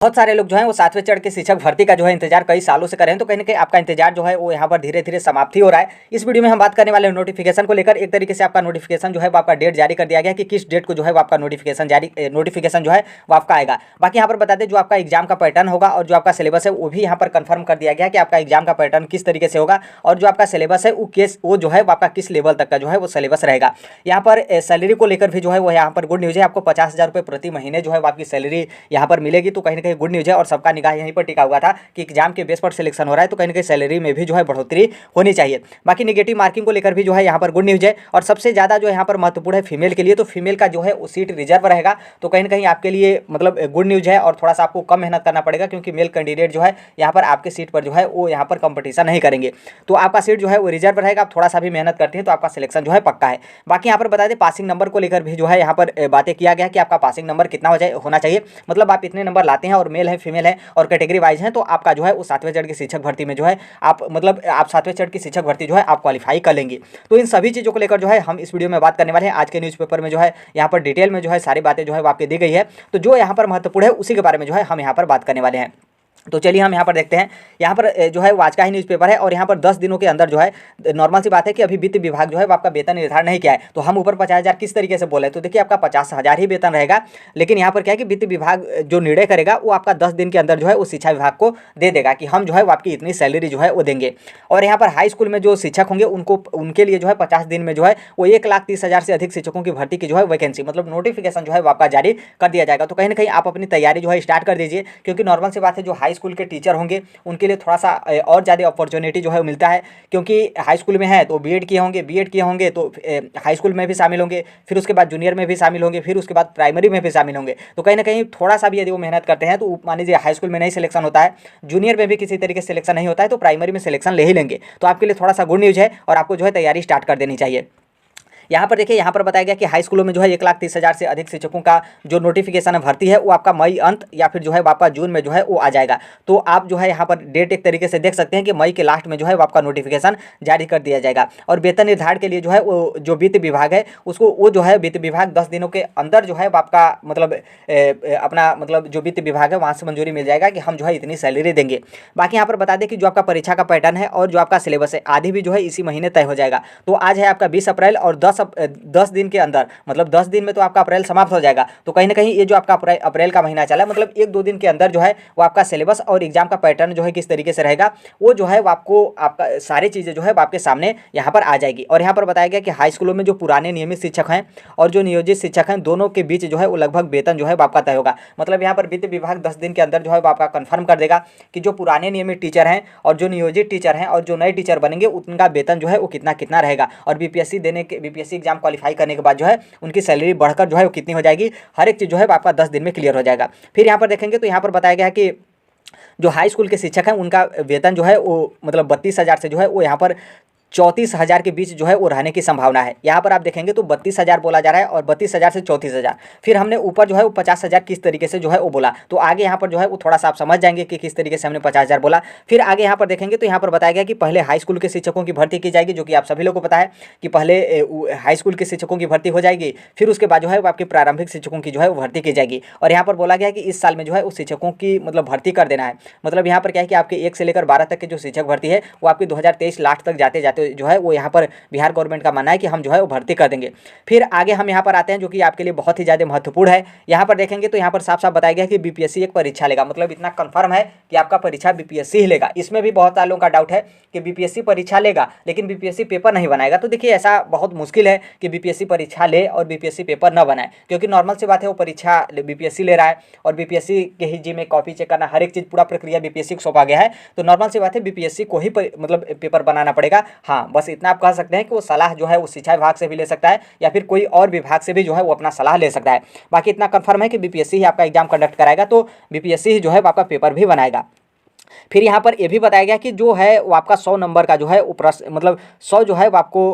बहुत सारे लोग जो हैं वो 7वें चरण के शिक्षक भर्ती का जो है इंतजार कई सालों से कर रहे हैं, तो कहीं ना कहीं आपका इंतजार जो है वो यहाँ पर धीरे धीरे समाप्ति हो रहा है। इस वीडियो में हम बात करने वाले हैं नोटिफिकेशन को लेकर। एक तरीके से आपका नोटिफिकेशन जो है वो आपका डेट जारी कर दिया गया कि किस डेट को जो है वो आपका नोटिफिकेशन जो है वो आपका आएगा। बाकी यहाँ पर बता दें जो आपका एग्जाम का पैटर्न होगा और जो आपका सिलेबस है वो भी यहाँ पर कंफर्म कर दिया गया कि आपका एग्जाम का पैटर्न किस तरीके से होगा और जो आपका सिलेबस है वो जो है वो आपका किस लेवल तक का जो है वो सिलेबस रहेगा। यहाँ पर सैलरी को लेकर भी जो है वो यहाँ पर गुड न्यूज़ है, आपको 50,000 रुपये प्रति महीने जो है वो आपकी सैलरी यहाँ पर मिलेगी, तो कहीं ना कहीं गुड न्यूज़ है। और सबका निगाह यहीं पर टिका हुआ था कि एग्जाम के बेस पर सिलेक्शन हो रहा है, तो कहीं ना कहीं सैलरी में भी जो है बढ़ोतरी होनी चाहिए। बाकी नेगेटिव मार्किंग को लेकर भी जो है यहाँ पर गुड न्यूज़ है। और सबसे ज़्यादा जो यहाँ पर महत्वपूर्ण है फीमेल के लिए, तो फीमेल का जो है वो सीट रिजर्व रहेगा, तो कहीं ना कहीं आपके लिए मतलब गुड न्यूज़ है। और थोड़ा सा आपको कम मेहनत करना पड़ेगा क्योंकि मेल कैंडिडेट जो है यहाँ पर आपके सीट पर जो है वो यहाँ पर कंपटीशन नहीं करेंगे, तो आपका सीट जो है वो रिजर्व रहेगा। आप थोड़ा सा भी मेहनत करते हैं तो आपका सिलेक्शन जो है पक्का है। बाकी यहाँ पर बता दें पासिंग नंबर को लेकर भी जो है यहाँ पर बातें किया गया कि आपका पासिंग नंबर कितना होना चाहिए, मतलब आप इतने नंबर लाते हैं और मेल है फीमेल है और कैटेगरी वाइज है, तो आपका जो है वो 7वें चरण की शिक्षक भर्ती में जो है आप 7वें चरण की शिक्षक भर्ती जो है आप क्वालिफाई कर लेंगे। तो इन सभी चीज़ों को लेकर जो है हम इस वीडियो में बात करने वाले हैं। आज के न्यूज़पेपर में जो है यहाँ पर डिटेल में जो है सारी बातें जो है वो आपके दी गई है, तो जो यहाँ पर महत्वपूर्ण है उसी के बारे में जो है हम यहाँ पर बात करने वाले हैं। तो चलिए हम यहाँ पर देखते हैं। यहाँ पर जो है वो आज का ही न्यूज़पेपर है और यहाँ पर 10 दिनों के अंदर जो है नॉर्मल सी बात है कि अभी वित्त विभाग जो है वो आपका वेतन निर्धारण नहीं किया है, तो हम ऊपर 50,000 किस तरीके से बोले, तो देखिए आपका 50,000 ही वेतन रहेगा। लेकिन यहाँ पर क्या है कि वित्त विभाग जो निर्णय करेगा वो आपका 10 दिन के अंदर जो है वो शिक्षा विभाग को दे देगा कि हम जो है वो आपकी इतनी सैलरी जो है वो देंगे। और यहाँ पर हाई स्कूल में जो शिक्षक होंगे उनके लिए जो है 50 दिन में जो है वो 1,30,000 से अधिक शिक्षकों की भर्ती की जो है वैकेंसी मतलब नोटिफिकेशन जो है वो आपका जारी कर दिया जाएगा। तो कहीं ना कहीं आप अपनी तैयारी जो है स्टार्ट कर दीजिए, क्योंकि नॉर्मल सी बात है जो हाई स्कूल के टीचर होंगे उनके लिए थोड़ा सा और ज़्यादा अपॉर्चुनिटी जो है मिलता है, क्योंकि हाई स्कूल में है तो बीएड किए होंगे तो हाई स्कूल में भी शामिल होंगे, फिर उसके बाद जूनियर में भी शामिल होंगे, फिर उसके बाद प्राइमरी में भी शामिल होंगे। तो कहीं ना कहीं थोड़ा सा भी यदि वो मेहनत करते हैं तो मान लीजिए हाई स्कूल में नहीं सिलेक्शन होता है, जूनियर में भी किसी तरीके से सिलेक्शन नहीं होता है, तो प्राइमरी में सिलेक्शन ले ही लेंगे। तो आपके लिए थोड़ा सा गुड न्यूज़ है और आपको जो है तैयारी स्टार्ट कर देनी चाहिए। यहाँ पर देखिए यहाँ पर बताया गया कि हाई स्कूलों में जो है 1,30,000 से अधिक शिक्षकों का जो नोटिफिकेशन है भर्ती है वो आपका मई अंत या फिर जो है आपका जून में जो है वो आ जाएगा। तो आप जो है यहाँ पर डेट एक तरीके से देख सकते हैं कि मई के लास्ट में जो है वो आपका नोटिफिकेशन जारी कर दिया जाएगा। और वेतन निर्धारण के लिए जो है वो जो वित्त विभाग है उसको वो जो है वित्त विभाग 10 दिनों के अंदर जो है वो आपका मतलब अपना मतलब जो वित्त विभाग है वहाँ से मंजूरी मिल जाएगा कि हम जो है इतनी सैलरी देंगे। बाकी यहाँ पर बता दें कि जो आपका परीक्षा का पैटर्न है और जो आपका सिलेबस है आधी भी जो है इसी महीने तय हो जाएगा। तो आज है आपका 20 अप्रैल और 10 दिन के अंदर मतलब 10 दिन में तो आपका अप्रैल समाप्त हो जाएगा। तो कहीं ना कहीं ये जो आपका अप्रैल का महीना चला मतलब 1-2 दिन के अंदर जो है वो आपका सिलेबस और एग्जाम का पैटर्न जो है किस तरीके से रहेगा वो जो है वो आपको आपका सारी चीज़ें जो है आपके सामने यहाँ पर आ जाएगी। और यहाँ पर बताया गया कि हाई स्कूलों में जो पुराने नियमित शिक्षक हैं और जो नियोजित शिक्षक हैं दोनों के बीच जो है वो लगभग वेतन जो है वो आपका तय होगा। मतलब यहाँ पर वित्त विभाग 10 दिन के अंदर जो है वो आपका कन्फर्म कर देगा कि जो पुराने नियमित टीचर हैं और जो नियोजित टीचर हैं और जो नए टीचर बनेंगे उनका वेतन जो है वो कितना कितना रहेगा। और बीपीएससी एग्जाम क्वालिफाई करने के बाद जो है उनकी सैलरी बढ़कर जो है वो कितनी हो जाएगी, हर एक चीज़ जो है आपका 10 दिन में क्लियर हो जाएगा। फिर यहाँ पर देखेंगे तो यहाँ पर बताया गया है कि जो हाई स्कूल के शिक्षक हैं उनका वेतन जो है वो मतलब 32,000 से जो है वो यहाँ पर 34,000 के बीच जो है वो रहने की संभावना है। यहाँ पर आप देखेंगे तो 32,000 बोला जा रहा है और 32,000 से 34,000, फिर हमने ऊपर जो है वो 50,000 किस तरीके से जो है वो बोला। तो आगे यहाँ पर जो है वो थोड़ा सा आप समझ जाएंगे कि किस तरीके से हमने 50,000 बोला। फिर आगे यहाँ पर देखेंगे तो यहाँ पर बताया गया कि पहले हाई स्कूल के शिक्षकों की भर्ती की जाएगी, जो कि आप सभी लोगों को पता है कि पहले हाई स्कूल के शिक्षकों की भर्ती हो जाएगी, फिर उसके बाद जो है वो आपके प्रारंभिक शिक्षकों की जो है वो भर्ती की जाएगी। और यहाँ पर बोला गया कि इस साल में जो है उस शिक्षकों की मतलब भर्ती कर देना है। मतलब यहाँ पर क्या है कि आपके 1 से लेकर 12 तक के जो शिक्षक भर्ती है वो आपकी 2023 लास्ट तक जाते जाते जो है वो यहाँ पर बिहार गवर्नमेंट का मानना है कि हम जो है वो भर्ती कर देंगे। फिर आगे हम यहाँ पर आते हैं जो कि आपके लिए बहुत ही ज़्यादा महत्वपूर्ण है। यहाँ पर देखेंगे तो यहाँ पर साफ साफ बताया गया कि बीपीएससी एक परीक्षा लेगा, मतलब इतना कंफर्म है कि आपका परीक्षा बीपीएससी ही लेगा। इसमें भी बहुत सारे लोगों का डाउट है कि बीपीएससी परीक्षा लेगा लेकिन बीपीएससी पेपर नहीं बनाएगा। तो देखिए ऐसा बहुत मुश्किल है कि बीपीएससी परीक्षा ले और बीपीएससी पेपर न बनाए, क्योंकि नॉर्मल सी बात है वो परीक्षा बीपीएससी ले रहा है और बीपीएससी के ही जी में कॉपी चेक करना हर एक चीज़ पूरा प्रक्रिया बीपीएससी को सौंपा गया है। तो नॉर्मल सी बात है बीपीएससी को ही मतलब पेपर बनाना पड़ेगा। हाँ बस इतना आप कह सकते हैं कि वो सलाह जो है वो शिक्षा विभाग से भी ले सकता है या फिर कोई और विभाग से भी जो है वो अपना सलाह ले सकता है। बाकी इतना कंफर्म है कि बीपीएससी ही आपका एग्जाम कंडक्ट कराएगा, तो बीपीएससी ही जो है आपका पेपर भी बनाएगा। फिर यहाँ पर यह भी बताया गया कि जो है वो आपका 100 नंबर का जो है वो प्रश्न मतलब 100 जो है वो आपको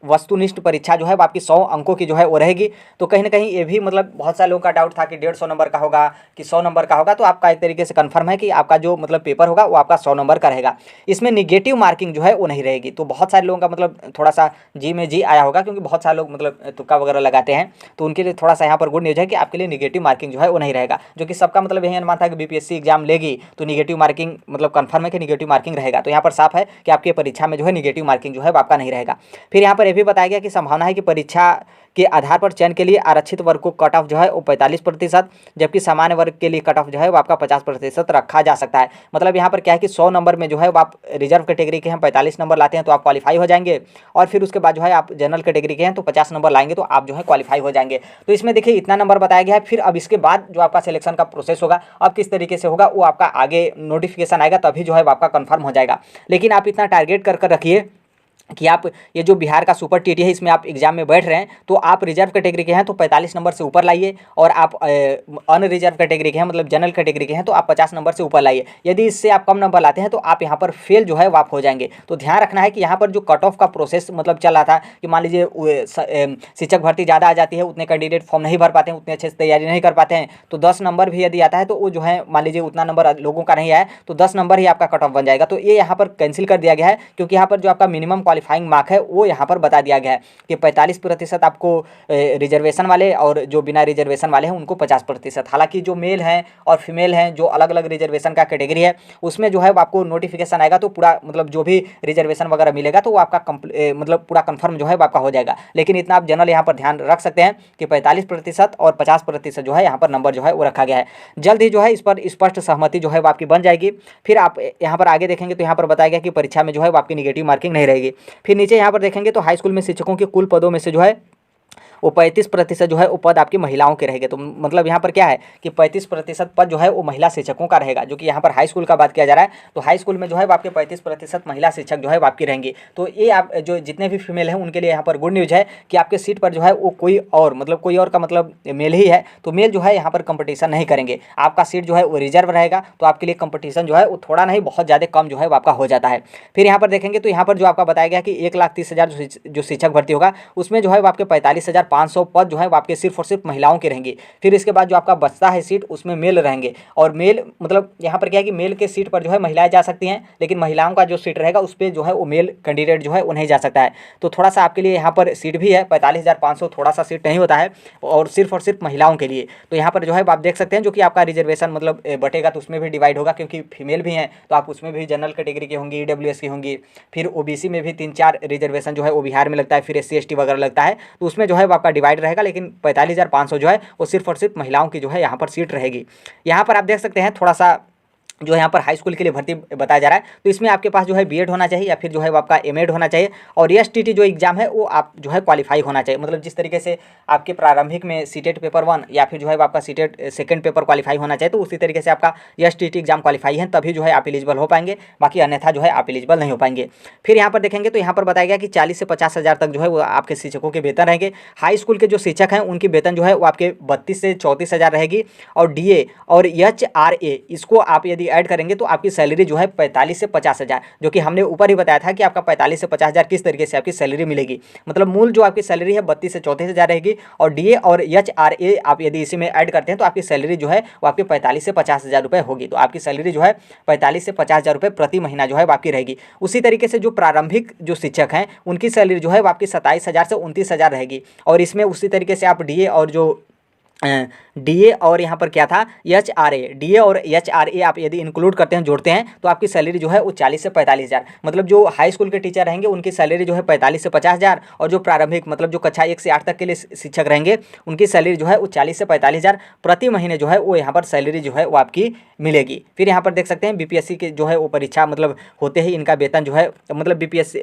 वस्तुनिष्ठ परीक्षा जो है वो आपकी 100 अंकों की जो है वो रहेगी। तो कहीं ना कहीं ये भी मतलब बहुत सारे लोगों का डाउट था कि 150 नंबर का होगा कि 100 नंबर का होगा, तो आपका एक तरीके से कंफर्म है कि आपका जो मतलब पेपर होगा वो आपका 100 नंबर का रहेगा। इसमें निगेटिव मार्किंग जो है वो नहीं रहेगी। तो बहुत सारे लोगों का मतलब थोड़ा सा जी में जी आया होगा, क्योंकि बहुत सारे लोग मतलब तुक्का वगैरह लगाते हैं, तो उनके लिए थोड़ा सा यहाँ पर गुड न्यूज़ है कि आपके लिए निगेटिव मार्किंग जो है वो नहीं रहेगा। जो कि सबका मतलब यही अनुमान था कि बीपीएससी एग्जाम लेगी तो निगेटिव मार्किंग मतलब कंफर्म है कि निगेटिव मार्किंग रहेगा। तो यहाँ पर साफ है कि आपकी परीक्षा में जो है निगेटिव मार्किंग जो है वो आपका नहीं रहेगा। फिर यहाँ पर यह भी बताया गया कि संभावना है कि परीक्षा के आधार पर चयन के लिए आरक्षित वर्ग को कट ऑफ जो है वो 45%, जबकि सामान्य वर्ग के लिए कट ऑफ जो है वो आपका 50% रखा जा सकता है। मतलब यहाँ पर क्या है कि 100 नंबर में जो है वो आप रिजर्व कैटेगरी के हैं 45 नंबर लाते हैं तो आप क्वालिफाई हो जाएंगे, और फिर उसके बाद जो है आप जनरल कैटेगरी के हैं तो 50 नंबर लाएंगे तो आप जो है क्वालिफाई हो जाएंगे। तो इसमें देखिए इतना नंबर बताया गया है। फिर अब इसके बाद जो आपका सिलेक्शन का प्रोसेस होगा अब किस तरीके से होगा वो आपका आगे नोटिफिकेशन आएगा तभी जो है वो आपका कंफर्म हो जाएगा। लेकिन आप इतना टारगेट कर रखिए कि आप ये जो बिहार का सुपर टीटी है इसमें आप एग्जाम में बैठ रहे हैं तो आप रिजर्व कैटेगरी के हैं तो 45 नंबर से ऊपर लाइए, और आप अनरिजर्व कैटेगरी के हैं मतलब जनरल कैटेगरी के हैं तो आप 50 नंबर से ऊपर लाइए। यदि इससे आप कम नंबर लाते हैं तो आप यहाँ पर फेल जो है वो आप हो जाएंगे। तो ध्यान रखना है कि यहाँ पर जो कट ऑफ का प्रोसेस मतलब चल रहा था कि मान लीजिए शिक्षक भर्ती ज़्यादा आ जाती है, उतने कैंडिडेट फॉर्म नहीं भर पाते हैं, उतने अच्छे से तैयारी नहीं कर पाते हैं, तो 10 नंबर भी यदि आता है तो वो जो है मान लीजिए उतना नंबर लोगों का नहीं आया तो 10 नंबर ही आपका कट ऑफ बन जाएगा। तो ये यहाँ पर कैंसिल कर दिया गया है, क्योंकि यहाँ पर जो आपका मिनिमम क्वालिफाइंग मार्क है वो यहाँ पर बता दिया गया है कि 45% आपको रिजर्वेशन वाले और जो बिना रिजर्वेशन वाले हैं उनको 50%। हालांकि जो मेल हैं और फीमेल हैं जो अलग अलग रिजर्वेशन का कैटेगरी है उसमें जो है आपको नोटिफिकेशन आएगा तो पूरा मतलब जो भी रिजर्वेशन वगैरह मिलेगा तो वो आपका मतलब पूरा कंफर्म जो है आपका हो जाएगा। लेकिन इतना आप जनरल यहाँ पर ध्यान रख सकते हैं कि 45% और 50% जो है यहाँ पर नंबर जो है वो रखा गया है। जल्द ही जो है इस पर स्पष्ट सहमति जो है वो आपकी बन जाएगी। फिर आप यहाँ पर आगे देखेंगे तो यहाँ पर बताया गया कि परीक्षा में जो है वो आपकी निगेटिव मार्किंग नहीं रहेगी। फिर नीचे यहाँ पर देखेंगे तो हाई स्कूल में शिक्षकों के कुल पदों में से जो है वो 35% जो है वो पद आपकी महिलाओं के रहेंगे। तो मतलब यहाँ पर क्या है कि 35% पद जो है वो महिला शिक्षकों का रहेगा, जो कि यहाँ पर हाई स्कूल का बात किया जा रहा है। तो हाई स्कूल में जो है वो आपके 35% महिला शिक्षक जो है वो आपकी रहेंगी। तो ये आप जो जितने भी फीमेल हैं उनके लिए यहाँ पर गुड न्यूज़ है कि आपके सीट पर जो है वो कोई और का मतलब मेल ही है, तो मेल जो है यहाँ पर कंपटीशन नहीं करेंगे। आपका सीट जो है वो रिजर्व रहेगा, तो आपके लिए कंपटीशन जो है वो थोड़ा नहीं बहुत ज़्यादा कम जो है वो आपका हो जाता है। फिर यहाँ पर देखेंगे तो यहाँ पर जो आपका बताया गया कि 1,30,000 जो शिक्षक भर्ती होगा उसमें जो है वो आपके 45,500 पद जो है वो आपके सिर्फ और सिर्फ महिलाओं के रहेंगे। फिर इसके बाद जो आपका बचता है सीट उसमें मेल रहेंगे, और मेल मतलब यहाँ पर क्या है कि मेल के सीट पर जो है महिलाएं जा सकती हैं, लेकिन महिलाओं का जो सीट रहेगा उस पर जो है वो मेल कैंडिडेट जो है वो नहीं जा सकता है। तो थोड़ा सा आपके लिए यहाँ पर सीट भी है 45,500, थोड़ा सा सीट नहीं होता है और सिर्फ महिलाओं के लिए। तो यहाँ पर जो है आप देख सकते हैं जो कि आपका रिजर्वेशन मतलब बटेगा तो उसमें भी डिवाइड होगा, क्योंकि फीमेल भी हैं तो आप उसमें भी जनरल कैटेगरी की होंगी, ईडब्ल्यूएस की होंगी। फिर ओबीसी में भी 3-4 रिजर्वेशन जो है वो बिहार में लगता है, फिर SC ST वगैरह लगता है, तो उसमें जो है वो आपका डिवाइड रहेगा। लेकिन 45,500 जो है वो सिर्फ और सिर्फ महिलाओं की जो है यहाँ पर सीट रहेगी। यहाँ पर आप देख सकते हैं थोड़ा सा जो यहाँ पर हाई स्कूल के लिए भर्ती बताया जा रहा है, तो इसमें आपके पास जो है बीएड होना चाहिए या फिर जो है वो आपका एमएड होना चाहिए, और एसटीटी जो एग्जाम है वो आप जो है क्वालिफाई होना चाहिए। मतलब जिस तरीके से आपके प्रारंभिक में सीटेट पेपर 1 या फिर जो है आपका सीटेट सेकंड पेपर क्वालिफाई होना चाहिए, तो उसी तरीके से आपका एसटीटी एग्जाम क्वालिफाई है तभी जो है आप एलिजिबल हो पाएंगे, बाकी अन्यथा जो है आप एलिजिबल नहीं हो पाएंगे। फिर यहाँ पर देखेंगे तो यहाँ पर बताया गया कि 40 से 50,000 तक जो है वो आपके शिक्षकों के वेतन रहेंगे। हाई स्कूल के जो शिक्षक हैं उनकी वेतन जो है वो आपके 32 से 34,000 रहेगी, और डीए और एचआरए इसको आप यदि ऐड करेंगे तो आपकी सैलरी जो है 45 से 50,000, जो कि हमने ऊपर ही बताया था कि आपका 45 से 50,000 किस तरीके से आपकी सैलरी मिलेगी। मतलब मूल जो आपकी सैलरी है 32 से 34,000 रहेगी, और डीए और एचआरए आप यदि इसी में ऐड करते हैं तो आपकी सैलरी जो है वो आपके 45 से 50,000 रुपये होगी। तो आपकी सैलरी जो है 45 से 50,000 रुपये प्रति महीना जो है आपकी रहेगी। उसी तरीके से जो प्रारंभिक जो शिक्षक हैं उनकी सैलरी जो है वो आपकी 27,000 से 29,000 रहेगी, और इसमें उसी तरीके से आप डीए और जो डीए और यहाँ पर क्या था एचआरए, डीए और एचआरए आप यदि इंक्लूड करते हैं जोड़ते हैं तो आपकी सैलरी जो है वो 40 से 45,000। मतलब जो हाई स्कूल के टीचर रहेंगे उनकी सैलरी जो है 45 से 50,000, और जो प्रारंभिक मतलब जो कक्षा 1 से 8 तक के लिए शिक्षक रहेंगे उनकी सैलरी जो है वो 40 से 45,000 प्रति महीने जो है वो यहाँ पर सैलरी जो है वो आपकी मिलेगी। फिर यहाँ पर देख सकते हैं बीपीएससी के जो है वो परीक्षा मतलब होते ही इनका वेतन जो है मतलब बीपीएससी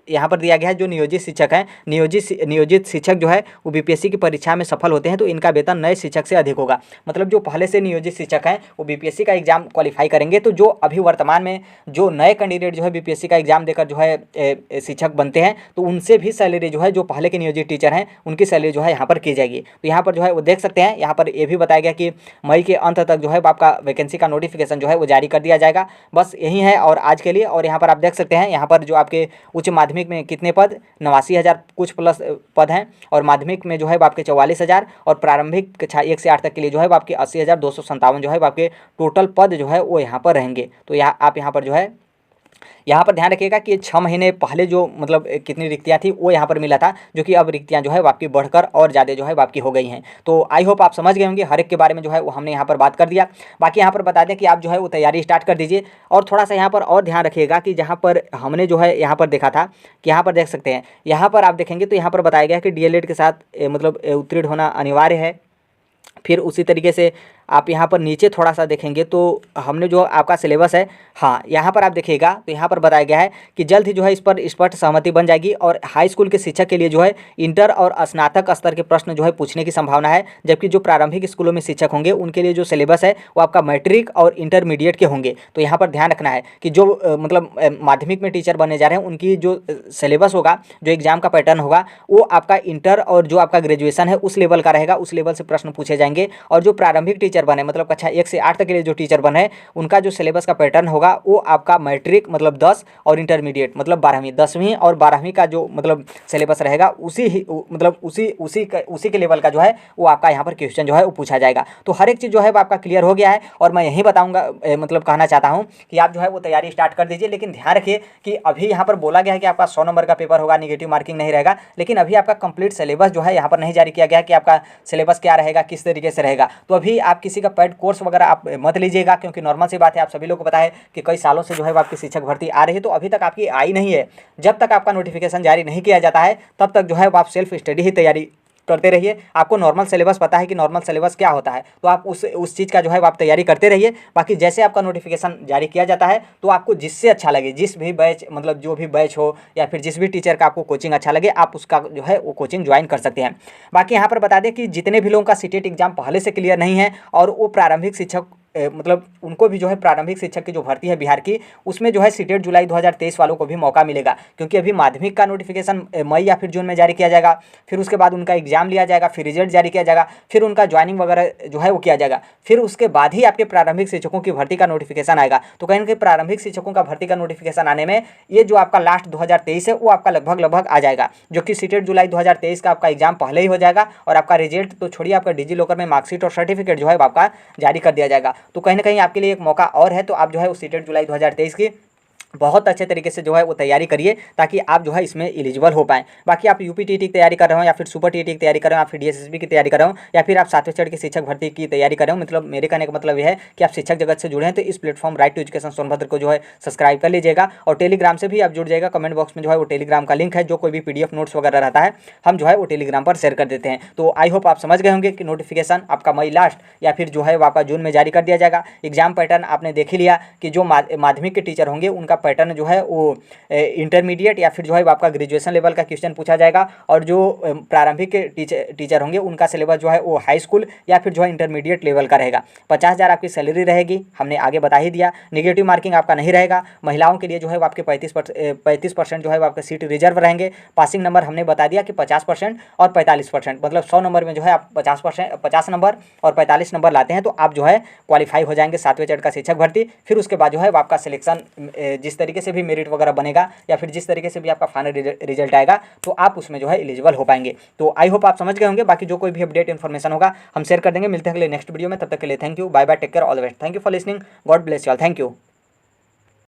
यहाँ पर दिया गया है जो नियोजित शिक्षक हैं, नियोजित शिक्षक जो है वो बीपीएससी की परीक्षा में सफल होते हैं तो इनका वेतन नए शिक्षक से अधिक होगा। मतलब जो पहले से नियोजित शिक्षक हैं वो बीपीएससी का एग्जाम क्वालिफाई करेंगे, तो जो अभी वर्तमान में जो नए कैंडिडेट जो है बीपीएससी का एग्जाम देकर जो है शिक्षक बनते हैं, तो उनसे भी सैलरी जो है जो पहले के नियोजित टीचर हैं उनकी सैलरी जो है यहाँ पर की जाएगी। तो यहाँ पर जो है वो देख सकते हैं, यहाँ पर ये भी बताया गया कि मई के अंत तक जो है आपका वैकेंसी का नोटिफिकेशन जो है वो जारी कर दिया जाएगा। बस यही है और आज के लिए। और यहाँ पर आप देख सकते हैं, यहाँ पर जो आपके उच्च माध्यमिक में कितने पद 89,000 कुछ प्लस पद हैं, और माध्यमिक में जो है आपके 44,000, और प्रारंभिक कक्षा 1 से 8 तक के लिए जो है आपके 80,257 जो है आपके टोटल पद जो है वो यहाँ पर रहेंगे। तो यहाँ आप यहाँ पर जो है यहाँ पर ध्यान रखिएगा कि 6 महीने पहले जो मतलब कितनी रिक्तियाँ थी वो यहाँ पर मिला था, जो कि अब रिक्तियाँ जो है आपकी बढ़कर और ज़्यादा जो है आपकी हो गई हैं। तो आई होप आप समझ गए होंगे, हर एक के बारे में जो है वो हमने यहाँ पर बात कर दिया। बाकी यहाँ पर बता दें कि आप जो है वो तैयारी स्टार्ट कर दीजिए। और थोड़ा सा यहाँ पर और ध्यान रखिएगा कि जहाँ पर हमने जो है यहाँ पर देखा था कि यहाँ पर देख सकते हैं, यहाँ पर आप देखेंगे तो यहाँ पर बताया गया कि डीएलएड के साथ मतलब उत्तीर्ण होना अनिवार्य है। फिर उसी तरीके से आप यहाँ पर नीचे थोड़ा सा देखेंगे तो हमने जो आपका सिलेबस है, हाँ यहाँ पर आप देखिएगा तो यहाँ पर बताया गया है कि जल्द ही जो है इस पर स्पष्ट सहमति बन जाएगी। और हाई स्कूल के शिक्षक के लिए जो है इंटर और स्नातक स्तर के प्रश्न जो है पूछने की संभावना है, जबकि जो प्रारंभिक स्कूलों में शिक्षक होंगे उनके लिए जो सिलेबस है वो आपका मैट्रिक और इंटरमीडिएट के होंगे। तो यहाँ पर ध्यान रखना है कि जो मतलब माध्यमिक में टीचर बनने जा रहे हैं उनकी जो सिलेबस होगा, जो एग्जाम का पैटर्न होगा वो आपका इंटर और जो आपका ग्रेजुएशन है उस लेवल का रहेगा, उस लेवल से प्रश्न पूछे जाएंगे। और जो प्रारंभिक टीचर बने मतलब कक्षा 1 से 8 तक के लिए जो टीचर बने उनका जो सिलेबस का पैटर्न होगा वो आपका मैट्रिक मतलब 10 और इंटरमीडिएट मतलब 12वीं 10वीं और 12वीं का जो मतलब सिलेबस रहेगा उसी के लेवल का जो है वो आपका यहाँ पर क्वेश्चन जो है वो पूछा जाएगा। तो हर एक चीज़ जो है वो आपका क्लियर हो गया है। और मैं यही बताऊँगा मतलब कहना चाहता हूँ कि आप जो है वो तैयारी स्टार्ट कर दीजिए। लेकिन ध्यान रखिए कि अभी यहाँ पर बोला गया है कि आपका 100 नंबर का पेपर होगा, निगेटिव मार्किंग नहीं रहेगा, लेकिन अभी आपका कंप्लीट सिलेबस जो है यहाँ पर नहीं जारी किया गया कि आपका सिलेबस क्या रहेगा, किस तरीके से रहेगा। तो अभी आप किसी का पेड कोर्स वगैरह आप मत लीजिएगा, क्योंकि नॉर्मल सी बात है, आप सभी लोग को पता है कि कई सालों से जो है आपकी शिक्षक भर्ती आ रही है, तो अभी तक आपकी आई नहीं है। जब तक आपका नोटिफिकेशन जारी नहीं किया जाता है तब तक जो है आप सेल्फ स्टडी ही तैयारी करते रहिए। आपको नॉर्मल सिलेबस पता है कि नॉर्मल सिलेबस क्या होता है, तो आप उस चीज़ का जो है आप तैयारी करते रहिए। बाकी जैसे आपका नोटिफिकेशन जारी किया जाता है तो आपको जिससे अच्छा लगे, जिस भी बैच मतलब जो भी बैच हो या फिर जिस भी टीचर का आपको कोचिंग अच्छा लगे, आप उसका जो है वो कोचिंग ज्वाइन कर सकते हैं। बाकी यहाँ पर बता दें कि जितने भी लोगों का सीटेट एग्जाम पहले से क्लियर नहीं है और वो प्रारंभिक शिक्षक मतलब उनको भी जो है प्रारंभिक शिक्षक की जो भर्ती है बिहार की, उसमें जो है सीटेट जुलाई 2023 वालों को भी मौका मिलेगा, क्योंकि अभी माध्यमिक का नोटिफिकेशन मई या फिर जून में जारी किया जाएगा। फिर उसके बाद उनका एग्जाम लिया जाएगा, फिर रिजल्ट जारी किया जाएगा, फिर उनका ज्वाइनिंग वगैरह जो है वो किया जाएगा। फिर उसके बाद ही आपके प्रारंभिक शिक्षकों की भर्ती का नोटिफिकेशन आएगा। तो कहीं ना कहीं प्रारंभिक शिक्षकों का भर्ती का नोटिफिकेशन आने में ये जो आपका लास्ट 2023 है वो आपका लगभग आ जाएगा, जो कि सीटेट जुलाई 2023 का आपका एग्जाम पहले ही हो जाएगा। और आपका रिजल्ट तो छोड़िए, आपका डिजी लॉकर में मार्कशीट और सर्टिफिकेट जो है आपका जारी कर दिया जाएगा। तो कहीं ना कहीं आपके लिए एक मौका और है, तो आप जो है उस सीटेट जुलाई 2023 की बहुत अच्छे तरीके से जो है वो तैयारी करिए, ताकि आप जो है इसमें एलिजिबल हो पाएँ। बाकी आप यूपी टीटी की तैयारी कर रहे हो या फिर सुपर टीटी की तैयारी कर रहे हो या फिर डीएसएसबी की तैयारी कर रहे हो या फिर आप 7वें चरण की शिक्षक भर्ती की तैयारी कर रहे हो, मतलब मेरे कहने का मतलब यह है कि आप शिक्षक जगत से जुड़े हैं, तो इस platform right to education Sonbhadra को जो है सब्सक्राइब कर लीजिएगा। और टेलीग्राम से भी आप जुड़ जाएगा, कमेंट बॉक्स में जो है वो टेलीग्राम का लिंक है, जो कोई भी PDF नोट्स वगैरह रहता है हम जो है वो टेलीग्राम पर शेयर कर देते हैं। तो आई होप आप समझ गए होंगे कि नोटिफिकेशन आपका मई लास्ट या फिर जो है वो आपका जून में जारी कर दिया जाएगा। एग्जाम पैटर्न आपने देख ही लिया कि जो माध्यमिक के टीचर होंगे उनका पैटर्न जो है वो इंटरमीडिएट या फिर जो है आपका ग्रेजुएशन लेवल का क्वेश्चन पूछा जाएगा। और जो प्रारंभिक के टीचर होंगे उनका सिलेबस जो है वो हाई स्कूल या फिर जो है इंटरमीडिएट लेवल का रहेगा। 50,000 आपकी सैलरी रहेगी, हमने आगे बता ही दिया। नेगेटिव मार्किंग आपका नहीं रहेगा। महिलाओं के लिए जो है वो आपके 35% जो है वो आपके सीट रिजर्व रहेंगे। पासिंग नंबर हमने बता दिया कि 50% और 45%, मतलब 100 नंबर में जो है आप 50 नंबर और 45 नंबर लाते हैं तो आप जो है क्वालिफाई हो जाएंगे 7वें चरण का शिक्षक भर्ती। फिर उसके बाद जो है वो आपका सिलेक्शन जिस तरीके से भी मेरिट वगैरह बनेगा या फिर जिस तरीके से भी आपका फाइनल रिजल्ट आएगा तो आप उसमें जो है एलिजिबल हो पाएंगे। तो आई होप आप समझ गए होंगे। बाकी जो कोई भी अपडेट इन्फॉर्मेशन होगा हम शेयर कर देंगे। मिलते हैं अगले नेक्स्ट वीडियो में, तब तक के लिए thank you, bye bye, take care, all the best. Thank you for listening, god bless you all, thank you.